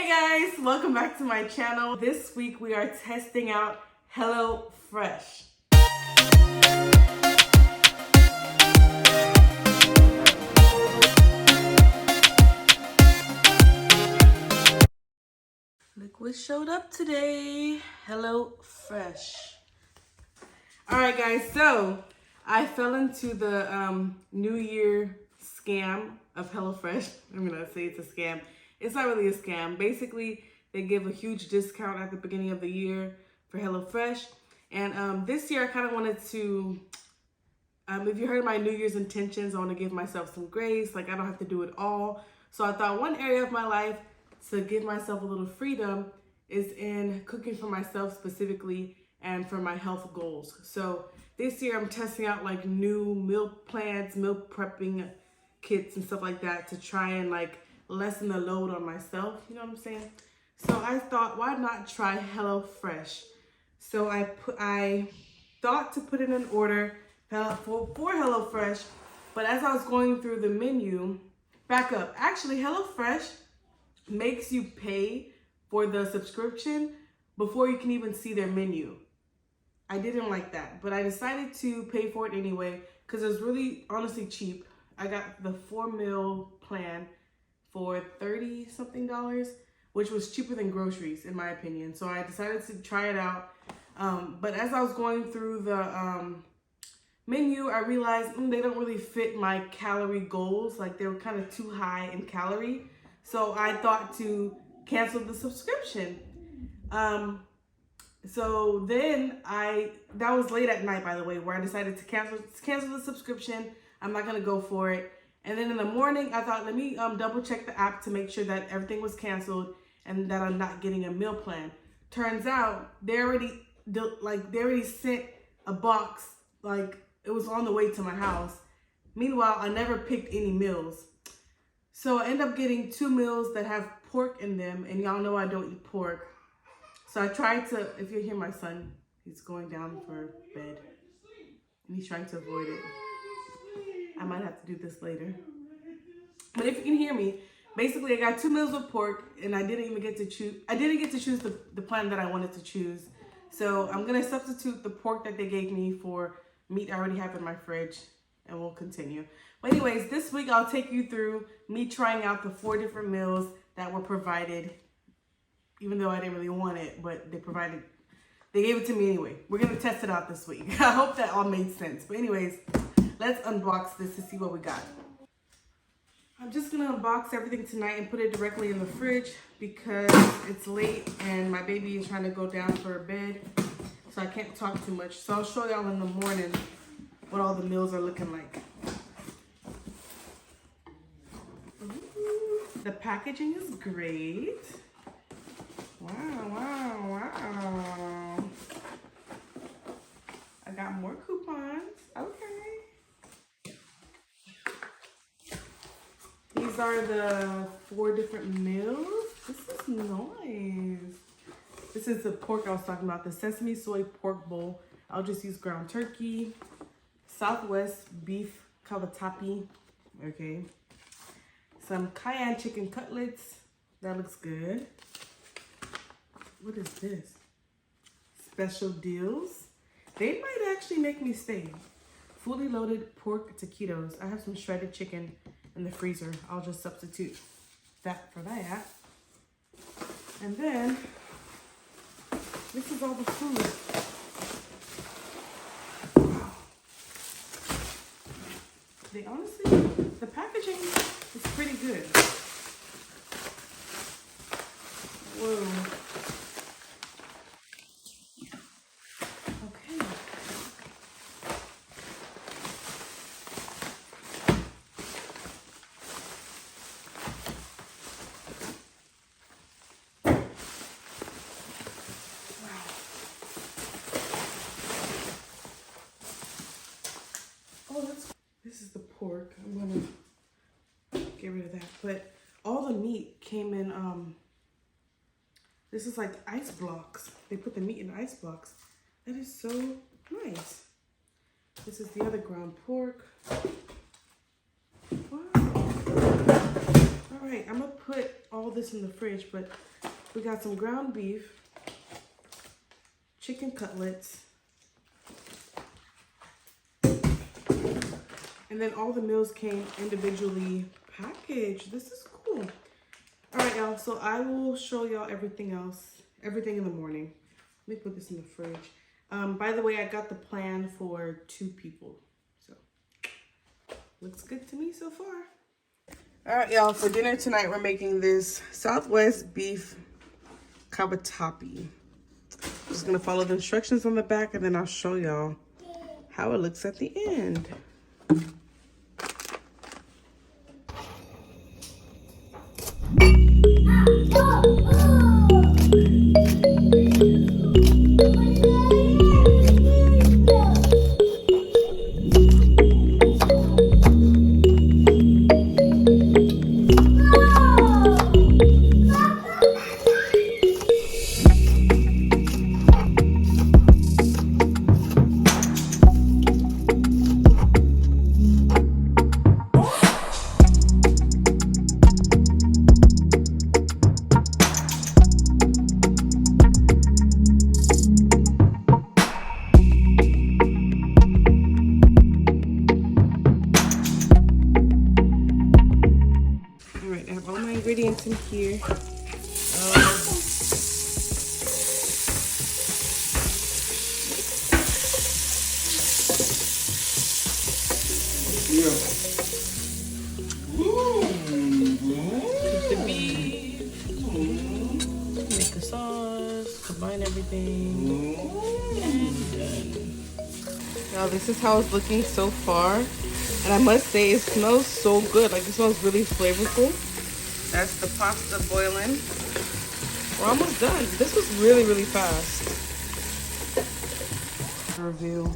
Hey guys, welcome back to my channel. This week we are testing out HelloFresh. Look what showed up today, HelloFresh. All right guys, so I fell into the New Year scam of HelloFresh. I'm gonna say it's a scam. It's not really a scam. Basically, they give a huge discount at the beginning of the year for HelloFresh. And this year I kind of wanted to, if you heard my New Year's intentions, I want to give myself some grace. Like I don't have to do it all. So I thought one area of my life to give myself a little freedom is in cooking for myself specifically and for my health goals. So this year I'm testing out like new meal plans, meal prepping kits and stuff like that to try and like lessen the load on myself, you know what I'm saying? So I thought, why not try HelloFresh? So I thought to put in an order for HelloFresh, but as I was going through the menu, back up. Actually, HelloFresh makes you pay for the subscription before you can even see their menu. I didn't like that, but I decided to pay for it anyway because it was really honestly cheap. I got the 4-meal plan for $30 something, which was cheaper than groceries in my opinion. So I decided to try it out. But as I was going through the menu, I realized they don't really fit my calorie goals. Like they were kind of too high in calorie. So I thought to cancel the subscription. So then that was late at night, by the way, where I decided to cancel the subscription. I'm not gonna go for it. And then in the morning, I thought, let me double check the app to make sure that everything was canceled and that I'm not getting a meal plan. Turns out they already sent a box, like it was on the way to my house. Meanwhile, I never picked any meals. So I end up getting 2 meals that have pork in them, and y'all know I don't eat pork. So I tried to, if you hear my son, he's going down for bed and he's trying to avoid it. I might have to do this later. But if you can hear me, basically I got 2 meals of pork and I didn't even get to choose. I didn't get to choose the plan that I wanted to choose. So I'm gonna substitute the pork that they gave me for meat I already have in my fridge and we'll continue. But anyways, this week I'll take you through me trying out the 4 different meals that were provided, even though I didn't really want it, but they gave it to me anyway. We're gonna test it out this week. I hope that all made sense. But anyways, let's unbox this to see what we got. I'm just gonna unbox everything tonight and put it directly in the fridge because it's late and my baby is trying to go down for bed, so I can't talk too much. So I'll show y'all in the morning what all the meals are looking like. Ooh, the packaging is great. Wow, wow, wow. I got more coupons. Okay. These are the 4 different meals. This is nice. This is the pork I was talking about, the sesame soy pork bowl. I'll just use ground turkey, Southwest beef cavatappi. Okay. Some cayenne chicken cutlets. That looks good. What is this? Special deals. They might actually make me stay. Fully loaded pork taquitos. I have some shredded chicken in the freezer. I'll just substitute that for that. And then this is all the food. Wow. They honestly, the packaging is pretty good. Whoa. This is the pork. I'm gonna get rid of that. But all the meat came in, this is like ice blocks. They put the meat in ice blocks. That is so nice. This is the other ground pork. Wow. All right, I'm gonna put all this in the fridge, but We got some ground beef, chicken cutlets, and then all the meals came individually packaged. This is cool. All right, y'all, so I will show y'all everything else, everything in the morning. Let me put this in the fridge. By the way, I got the plan for 2 people, so looks good to me so far. All right, y'all, for dinner tonight, we're making this Southwest beef cavatappi. Just gonna follow the instructions on the back, and then I'll show y'all how it looks at the end. Ingredients in here. Cook the beef, make a sauce, combine everything, and done. Now this is how it's looking so far, and I must say it smells so good. Like, it smells really flavorful. That's the pasta boiling. We're almost done. This was really, really fast. Review.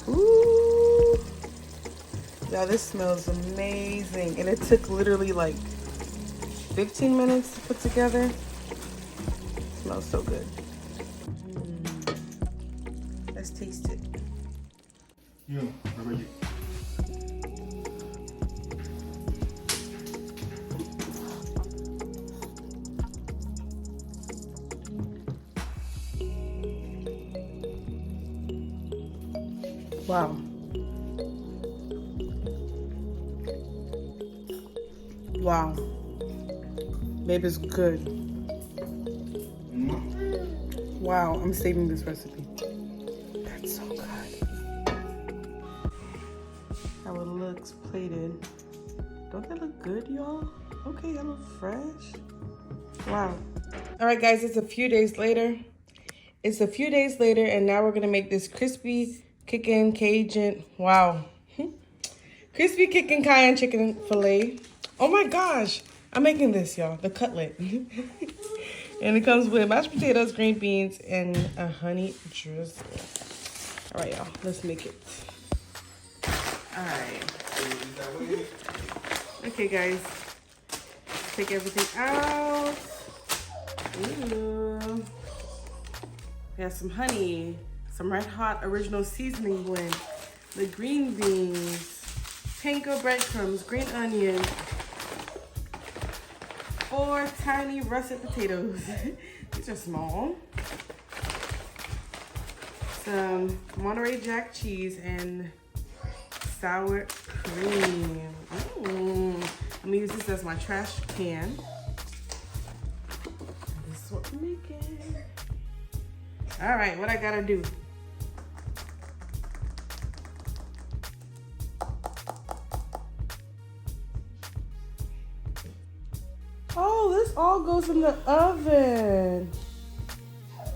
Ooh. Yeah, this smells amazing. And it took literally like 15 minutes to put together. It smells so good. Let's taste it. Yeah, how about you? Wow. Wow. Babe, it's good. Wow, I'm saving this recipe. That's so good. How it looks plated. Don't that look good, y'all? Okay, that looks fresh. Wow. All right, guys, it's a few days later. And now we're gonna make this crispy kickin' Cajun, wow. Crispy kickin' cayenne chicken filet. Oh my gosh, I'm making this, y'all, the cutlet. And it comes with mashed potatoes, green beans, and a honey drizzle. All right, y'all, let's make it. All right. Okay, guys, take everything out. Ooh. We have some honey, some Red Hot original seasoning blend, the green beans, panko breadcrumbs, green onion, 4 tiny russet potatoes. These are small. Some Monterey Jack cheese and sour cream. Ooh. Let me use this as my trash can. This is what we're making. All right, what I gotta do? Oh, this all goes in the oven.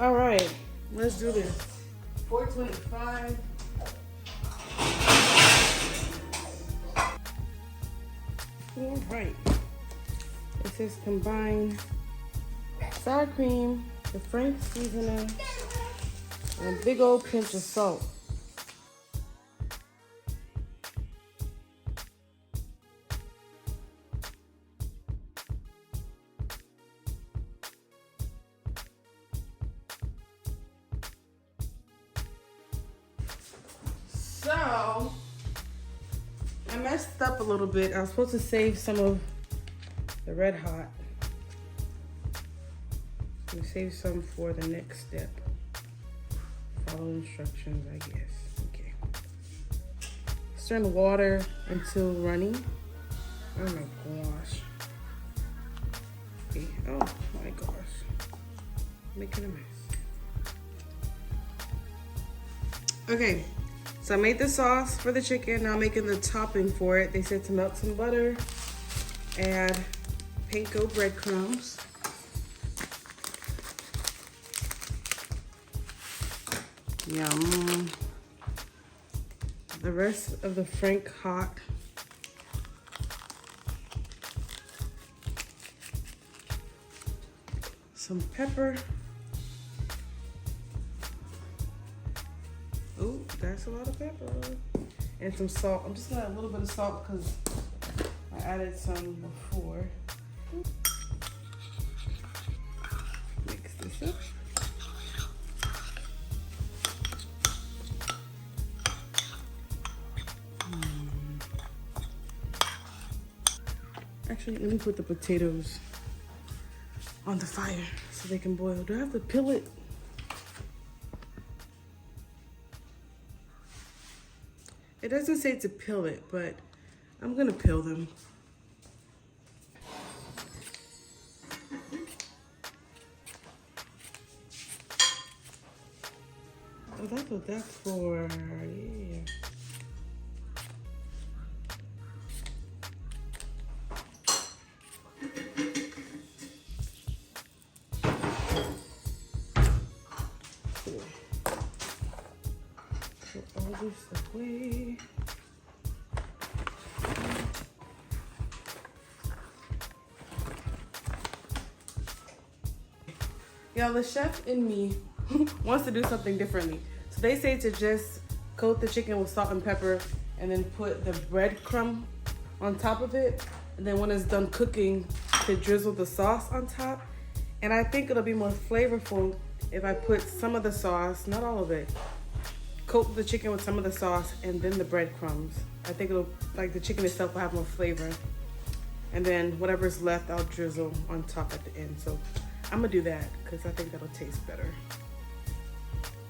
All right, let's do this. 425. All right. It says combine sour cream, the French seasoning, and a big old pinch of salt. So, I messed up a little bit. I was supposed to save some of the Red Hot. We save some for the next step. Follow instructions, I guess. Okay. Stir in water until runny. Oh my gosh. Okay. Oh my gosh. Making a mess. Okay. So I made the sauce for the chicken. Now I'm making the topping for it. They said to melt some butter, add panko breadcrumbs. Yum. The rest of the Frank hot. Some pepper. Oh, that's a lot of pepper. And some salt. I'm just gonna add a little bit of salt because I added some before. Mix this up. Actually, let me put the potatoes on the fire so they can boil. Do I have to peel it? It doesn't say to peel it, but I'm gonna peel them. Oh, that's what that's for, yeah. All this away. Y'all, the chef in me wants to do something differently. So they say to just coat the chicken with salt and pepper and then put the breadcrumb on top of it. And then when it's done cooking, to drizzle the sauce on top. And I think it'll be more flavorful if I put some of the sauce, not all of it, coat the chicken with some of the sauce and then the breadcrumbs. I think it'll, like the chicken itself will have more flavor. And then whatever's left, I'll drizzle on top at the end. So I'm gonna do that because I think that'll taste better.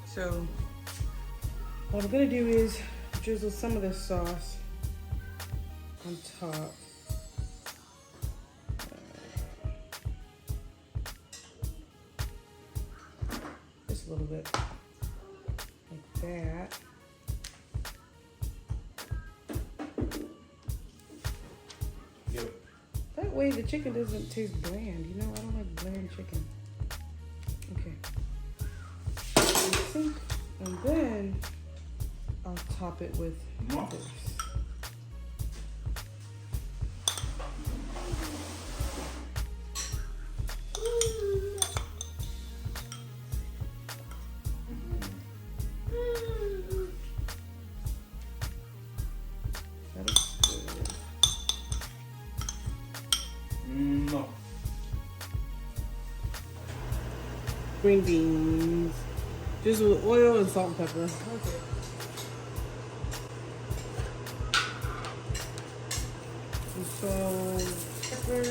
So what I'm gonna do is drizzle some of the sauce on top. Just a little bit. That. Yep. That way the chicken doesn't taste bland. You know, I don't like bland chicken. Okay. And then I'll top it with this. No. Green beans. Just with oil and salt and pepper. Okay. And salt, pepper.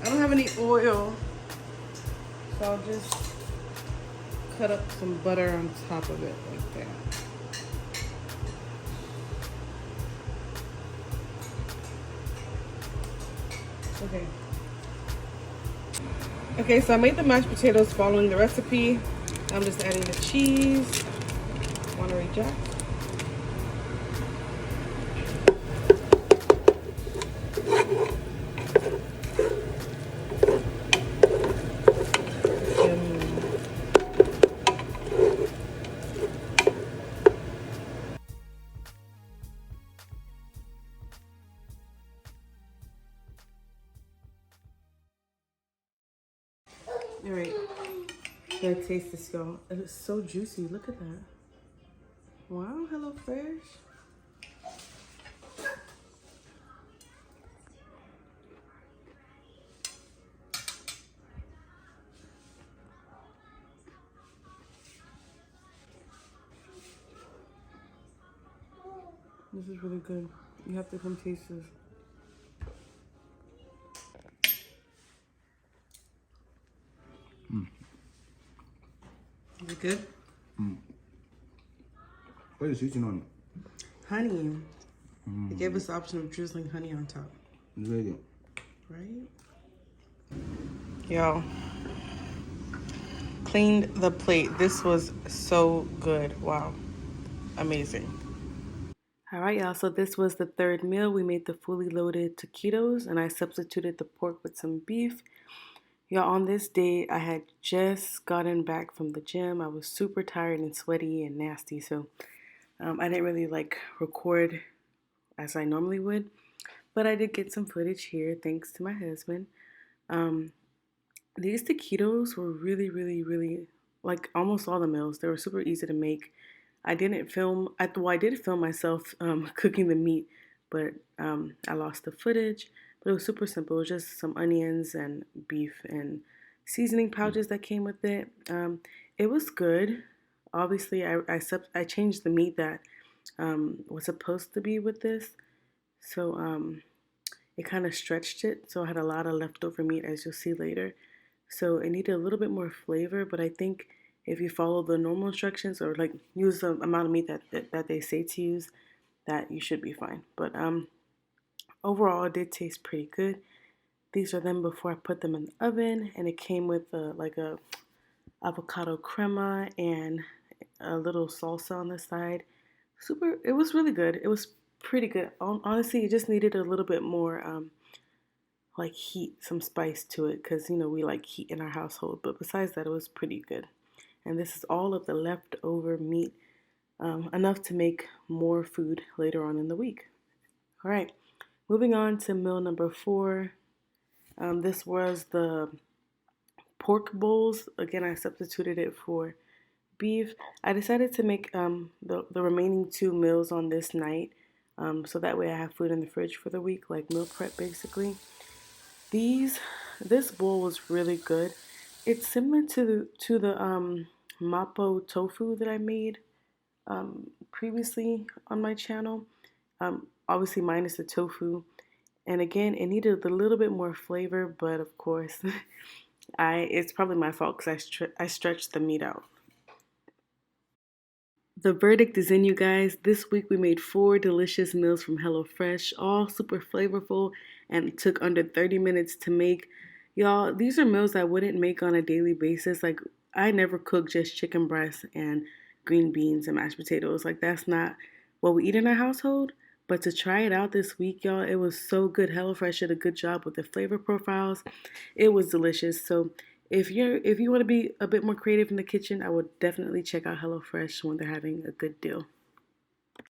I don't have any oil, so I'll just cut up some butter on top of it like that. Okay. Okay, so I made the mashed potatoes following the recipe. I'm just adding the cheese, Monterey Jack. All right, gonna taste this, y'all. It is so juicy. Look at that. Wow, Hello Fresh. This is really good. You have to come taste this. Is it good? What is eating on? Honey. They gave us the option of drizzling honey on top. It's very good. Right? Y'all. Cleaned the plate. This was so good. Wow. Amazing. All right, y'all. So this was the third meal. We made the fully loaded taquitos, and I substituted the pork with some beef. Y'all, on this day, I had just gotten back from the gym. I was super tired and sweaty and nasty, so I didn't really record as I normally would. But I did get some footage here, thanks to my husband. Um, these taquitos were really, really, really like almost all the meals. They were super easy to make. I didn't film. I did film myself cooking the meat, but I lost the footage. But it was super simple. It was just some onions and beef and seasoning pouches that came with it. It was good. Obviously, I changed the meat that was supposed to be with this, so it kind of stretched it. So I had a lot of leftover meat, as you'll see later. So it needed a little bit more flavor, but I think if you follow the normal instructions or use the amount of meat that they say to use, that you should be fine. But overall, it did taste pretty good. These are them before I put them in the oven, and it came with a avocado crema and a little salsa on the side. It was really good. It was pretty good. Honestly, it just needed a little bit more heat, some spice to it, because we like heat in our household. But besides that, it was pretty good. And this is all of the leftover meat, enough to make more food later on in the week. All right, moving on to meal number 4. This was the pork bowls. Again, I substituted it for beef. I decided to make the remaining 2 meals on this night, so that way I have food in the fridge for the week, like meal prep basically. This bowl was really good. It's similar to the mapo tofu that I made previously on my channel. Obviously minus the tofu. And again, it needed a little bit more flavor, but of course, it's probably my fault because I stretched the meat out. The verdict is in, you guys. This week we made 4 delicious meals from HelloFresh, all super flavorful and took under 30 minutes to make. Y'all, these are meals I wouldn't make on a daily basis. Like, I never cook just chicken breast and green beans and mashed potatoes. Like, that's not what we eat in our household. But to try it out this week, y'all, it was so good. HelloFresh did a good job with the flavor profiles. It was delicious. So if you want to be a bit more creative in the kitchen, I would definitely check out HelloFresh when they're having a good deal.